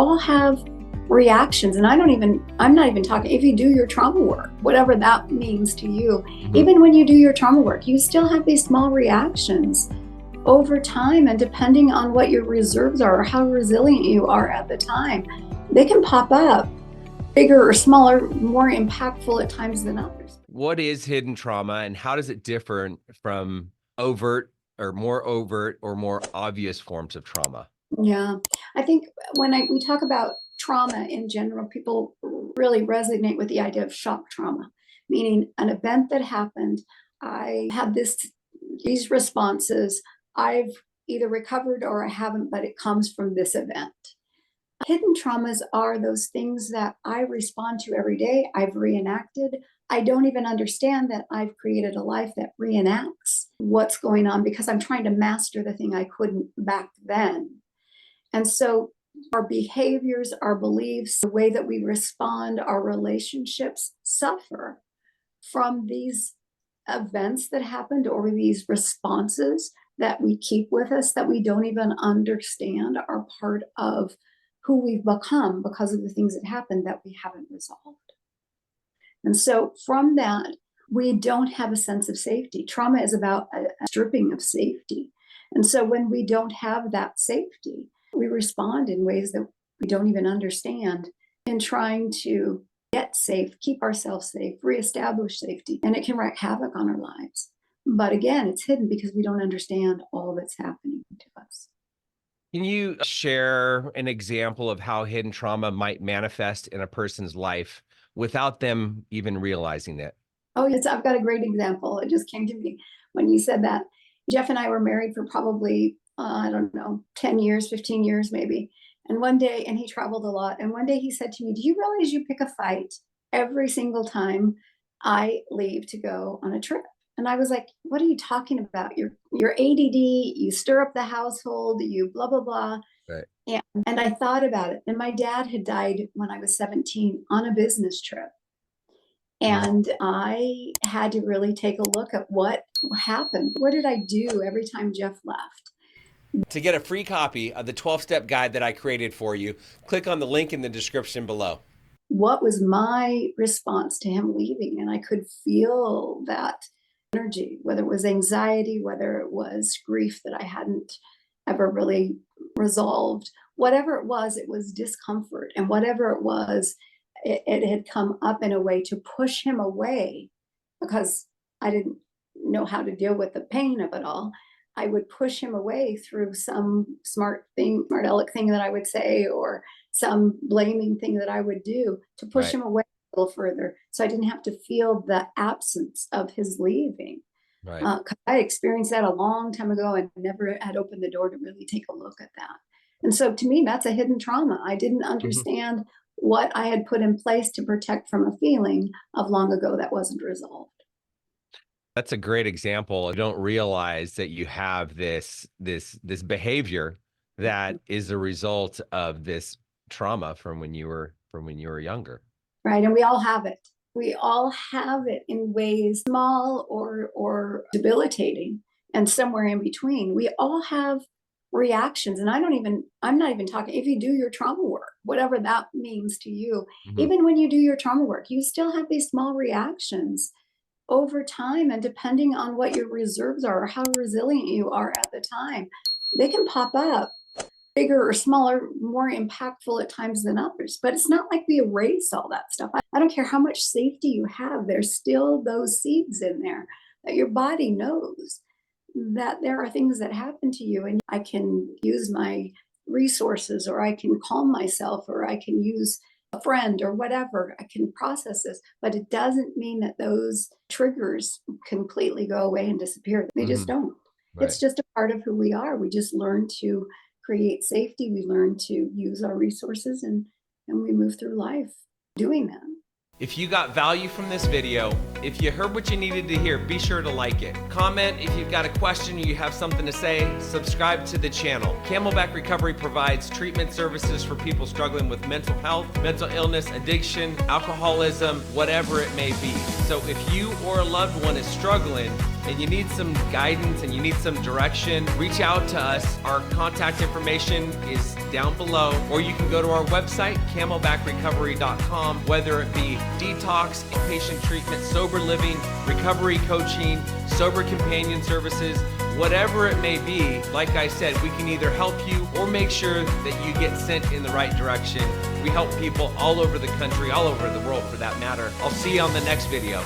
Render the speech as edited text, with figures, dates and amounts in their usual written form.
all have reactions, and I'm not even talking, if you do your trauma work, whatever that means to you, even when you do your trauma work, you still have these small reactions over time, and depending on what your reserves are or how resilient you are at the time, they can pop up bigger or smaller, more impactful at times than others. What is hidden trauma, and how does it differ from overt or more obvious forms of trauma? Yeah, I think when we talk about trauma in general, people really resonate with the idea of shock trauma, meaning an event that happened. I had these responses. I've either recovered or I haven't, but it comes from this event. Hidden traumas are those things that I respond to every day. I've reenacted. I don't even understand that I've created a life that reenacts what's going on because I'm trying to master the thing I couldn't back then. And so our behaviors, our beliefs, the way that we respond, our relationships suffer from these events that happened or these responses that we keep with us that we don't even understand are part of who we've become because of the things that happened that we haven't resolved. And so from that, we don't have a sense of safety. Trauma is about a stripping of safety. And so when we don't have that safety, we respond in ways that we don't even understand in trying to get safe, keep ourselves safe, reestablish safety, and it can wreak havoc on our lives. But again, it's hidden because we don't understand all that's happening to us. Can you share an example of how hidden trauma might manifest in a person's life without them even realizing it? Oh, yes, I've got a great example. It just came to me when you said that. Jeff and I were married for probably, I don't know, 10 years, 15 years maybe. And one day, and he traveled a lot. And one day he said to me, "Do you realize you pick a fight every single time I leave to go on a trip?" And I was like, "What are you talking about? You're ADD, you stir up the household, you blah, blah, blah." Right. And I thought about it. And my dad had died when I was 17 on a business trip. And I had to really take a look at what happened. What did I do every time Jeff left? To get a free copy of the 12-step guide that I created for you, click on the link in the description below. What was my response to him leaving? And I could feel that energy, whether it was anxiety, whether it was grief that I hadn't ever really resolved. Whatever it was discomfort. And whatever it was, it had come up in a way to push him away because I didn't know how to deal with the pain of it all. I would push him away through some smart aleck thing that I would say, or some blaming thing that I would do to push him away a little further. So I didn't have to feel the absence of his leaving. Right. I experienced that a long time ago and never had opened the door to really take a look at that. And so to me, that's a hidden trauma. I didn't understand what I had put in place to protect from a feeling of long ago that wasn't resolved. That's a great example. You don't realize that you have this behavior that is a result of this trauma from when you were younger. Right. And we all have it. We all have it in ways small or debilitating and somewhere in between. We all have reactions. And I'm not even talking, if you do your trauma work, whatever that means to you, even when you do your trauma work, you still have these small reactions over time, and depending on what your reserves are or how resilient you are at the time, they can pop up bigger or smaller, more impactful at times than others. But it's not like we erase all that stuff. I don't care how much safety you have, there's still those seeds in there that your body knows that there are things that happen to you, and I can use my resources, or I can calm myself, or I can use a friend or whatever. I can process this, but it doesn't mean that those triggers completely go away and disappear. They just don't. Right. It's just a part of who we are. We just learn to create safety. We learn to use our resources, and we move through life doing that. If you got value from this video, if you heard what you needed to hear, be sure to like it. Comment if you've got a question or you have something to say. Subscribe to the channel. Camelback Recovery provides treatment services for people struggling with mental health, mental illness, addiction, alcoholism, whatever it may be. So if you or a loved one is struggling, and you need some guidance and you need some direction, reach out to us. Our contact information is down below, or you can go to our website, camelbackrecovery.com, whether it be detox, inpatient treatment, sober living, recovery coaching, sober companion services, whatever it may be. Like I said, we can either help you or make sure that you get sent in the right direction. We help people all over the country, all over the world for that matter. I'll see you on the next video.